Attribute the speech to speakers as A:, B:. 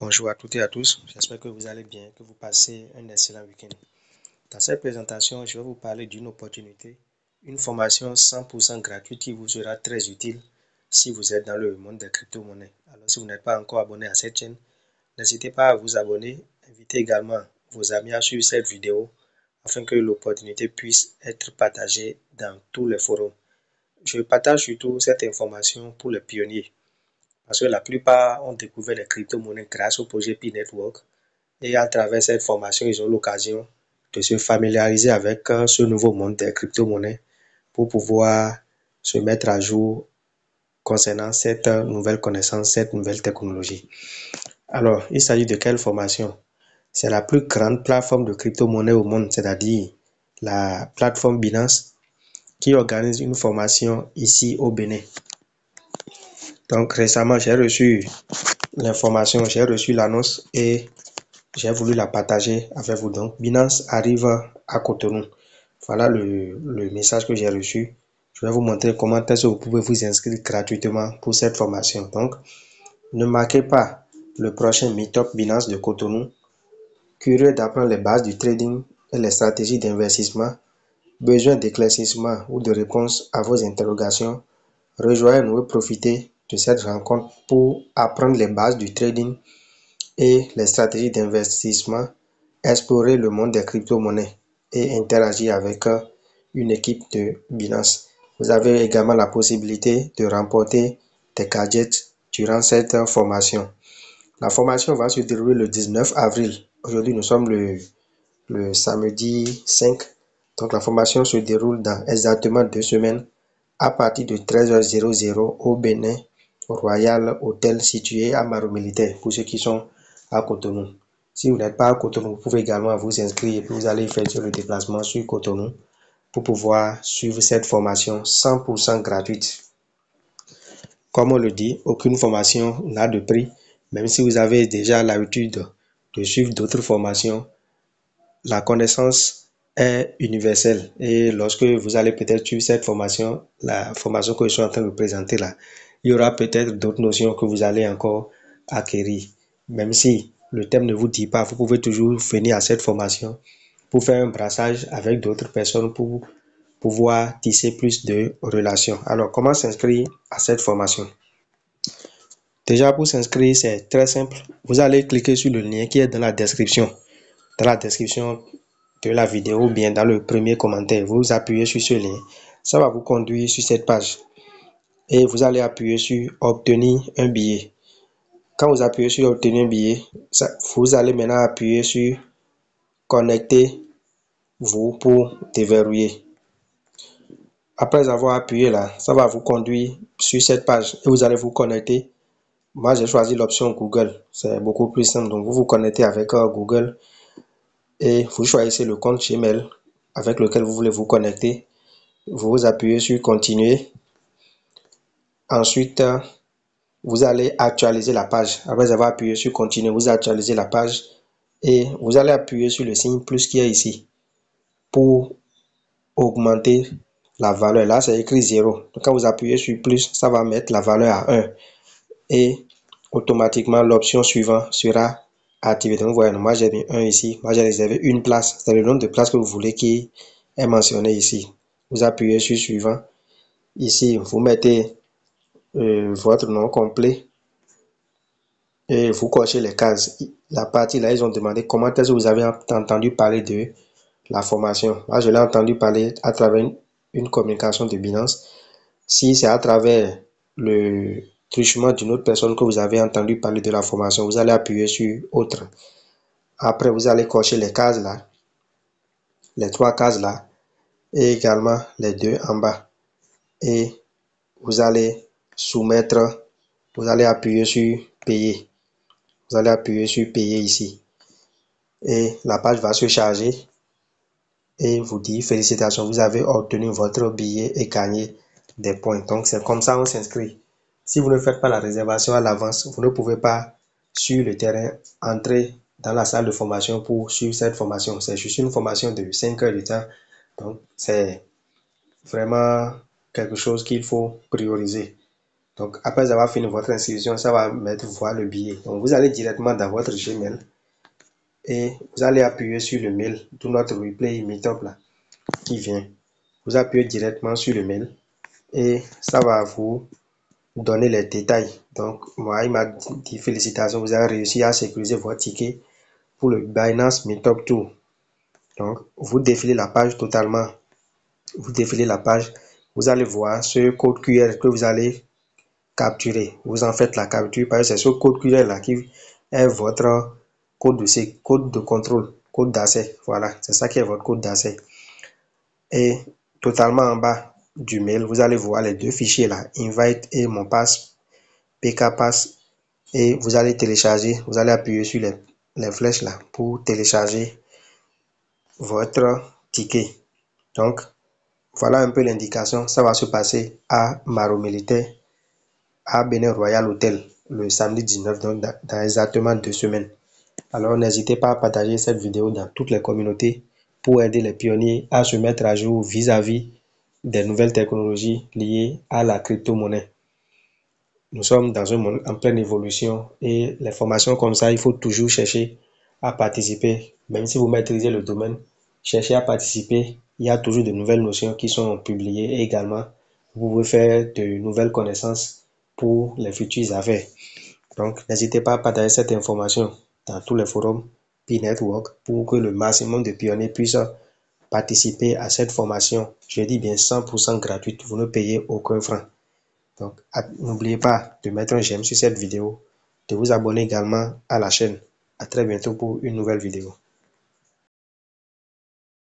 A: Bonjour à toutes et à tous, j'espère que vous allez bien, que vous passez un excellent week-end. Dans cette présentation, je vais vous parler d'une opportunité, une formation 100% gratuite qui vous sera très utile si vous êtes dans le monde des crypto-monnaies. Alors si vous n'êtes pas encore abonné à cette chaîne, n'hésitez pas à vous abonner, invitez également vos amis à suivre cette vidéo afin que l'opportunité puisse être partagée dans tous les forums. Je partage surtout cette information pour les pionniers. Parce que la plupart ont découvert les crypto-monnaies grâce au projet P-Network et à travers cette formation, ils ont l'occasion de se familiariser avec ce nouveau monde des crypto-monnaies pour pouvoir se mettre à jour concernant cette nouvelle connaissance, cette nouvelle technologie. Alors, il s'agit de quelle formation? C'est la plus grande plateforme de crypto-monnaie au monde, c'est-à-dire la plateforme Binance qui organise une formation ici au Bénin. Donc récemment, j'ai reçu l'information, j'ai reçu l'annonce et j'ai voulu la partager avec vous. Donc, Binance arrive à Cotonou. Voilà le message que j'ai reçu. Je vais vous montrer comment est-ce que vous pouvez vous inscrire gratuitement pour cette formation. Donc, ne manquez pas le prochain Meetup Binance de Cotonou. Curieux d'apprendre les bases du trading et les stratégies d'investissement, besoin d'éclaircissement ou de réponse à vos interrogations, rejoignez-nous et profitez de cette rencontre pour apprendre les bases du trading et les stratégies d'investissement, explorer le monde des crypto-monnaies et interagir avec une équipe de Binance. Vous avez également la possibilité de remporter des gadgets durant cette formation. La formation va se dérouler le 19 avril. Aujourd'hui, nous sommes le samedi 5. Donc, la formation se déroule dans exactement 2 semaines à partir de 13h00 au Bénin Royal Hotel situé à Maro Militaire pour ceux qui sont à Cotonou. Si vous n'êtes pas à Cotonou, vous pouvez également vous inscrire et puis vous allez effectuer le déplacement sur Cotonou pour pouvoir suivre cette formation 100% gratuite. Comme on le dit, aucune formation n'a de prix. Même si vous avez déjà l'habitude de suivre d'autres formations, la connaissance est universelle. Et lorsque vous allez peut-être suivre cette formation, la formation que je suis en train de présenter là, il y aura peut-être d'autres notions que vous allez encore acquérir. Même si le thème ne vous dit pas, vous pouvez toujours venir à cette formation pour faire un brassage avec d'autres personnes pour pouvoir tisser plus de relations. Alors, comment s'inscrire à cette formation? Déjà, pour s'inscrire, c'est très simple. Vous allez cliquer sur le lien qui est dans la description. Dans la description de la vidéo ou bien dans le premier commentaire, vous appuyez sur ce lien. Ça va vous conduire sur cette page. Et vous allez appuyer sur obtenir un billet. Quand vous appuyez sur obtenir un billet, vous allez maintenant appuyer sur connectez-vous pour déverrouiller. Après avoir appuyé là, ça va vous conduire sur cette page et vous allez vous connecter. Moi, j'ai choisi l'option Google. C'est beaucoup plus simple. Donc, vous vous connectez avec Google et vous choisissez le compte Gmail avec lequel vous voulez vous connecter. Vous appuyez sur continuer. Ensuite, vous allez actualiser la page. Après avoir appuyé sur continuer, vous actualisez la page et vous allez appuyer sur le signe plus qui est ici pour augmenter la valeur. Là, c'est écrit 0. Donc, quand vous appuyez sur plus, ça va mettre la valeur à 1 et automatiquement l'option suivante sera activée. Donc, vous voyez, moi j'ai mis 1 ici. Moi, j'ai réservé une place. C'est le nombre de places que vous voulez qui est mentionné ici. Vous appuyez sur suivant. Ici, vous mettez votre nom complet et vous cochez les cases. La partie là, ils ont demandé comment est-ce que vous avez entendu parler de la formation. Moi, je l'ai entendu parler à travers une communication de Binance. Si c'est à travers le truchement d'une autre personne que vous avez entendu parler de la formation, vous allez appuyer sur autre. Après, vous allez cocher les cases là, les 3 cases là, et également les 2 en bas. Et vous allez soumettre, vous allez appuyer sur payer. Vous allez appuyer sur payer ici. Et la page va se charger et vous dit félicitations, vous avez obtenu votre billet et gagné des points. Donc, c'est comme ça on s'inscrit. Si vous ne faites pas la réservation à l'avance, vous ne pouvez pas sur le terrain entrer dans la salle de formation pour suivre cette formation. C'est juste une formation de 5 heures de temps. Donc, c'est vraiment quelque chose qu'il faut prioriser. Donc, après avoir fini votre inscription, ça va mettre voir le billet. Donc, vous allez directement dans votre Gmail et vous allez appuyer sur le mail, tout notre replay meetup là, qui vient. Vous appuyez directement sur le mail et ça va vous donner les détails. Donc, moi, il m'a dit félicitations, vous avez réussi à sécuriser votre ticket pour le Binance Meetup Tour. Donc, vous défilez la page totalement. Vous défilez la page, vous allez voir ce code QR que vous allez capturer. Vous en faites la capture parce que c'est ce code QR là qui est votre code de contrôle, code d'accès. Voilà, c'est ça qui est votre code d'accès. Et totalement en bas du mail, vous allez voir les deux fichiers là, Invite et mon pass, PK Pass. Et vous allez télécharger, vous allez appuyer sur les flèches là pour télécharger votre ticket. Donc, voilà un peu l'indication. Ça va se passer à Maromilitaire, à Benin Royal Hotel, le samedi 19, donc dans exactement 2 semaines. Alors, n'hésitez pas à partager cette vidéo dans toutes les communautés pour aider les pionniers à se mettre à jour vis-à-vis des nouvelles technologies liées à la crypto-monnaie. Nous sommes dans un monde en pleine évolution et les formations comme ça, il faut toujours chercher à participer. Même si vous maîtrisez le domaine, cherchez à participer. Il y a toujours de nouvelles notions qui sont publiées et également, vous pouvez faire de nouvelles connaissances pour les futures affaires. Donc, n'hésitez pas à partager cette information dans tous les forums P-Network pour que le maximum de pionniers puissent participer à cette formation. Je dis bien 100% gratuite, vous ne payez aucun franc. Donc, n'oubliez pas de mettre un j'aime sur cette vidéo, de vous abonner également à la chaîne. À très bientôt pour une nouvelle vidéo.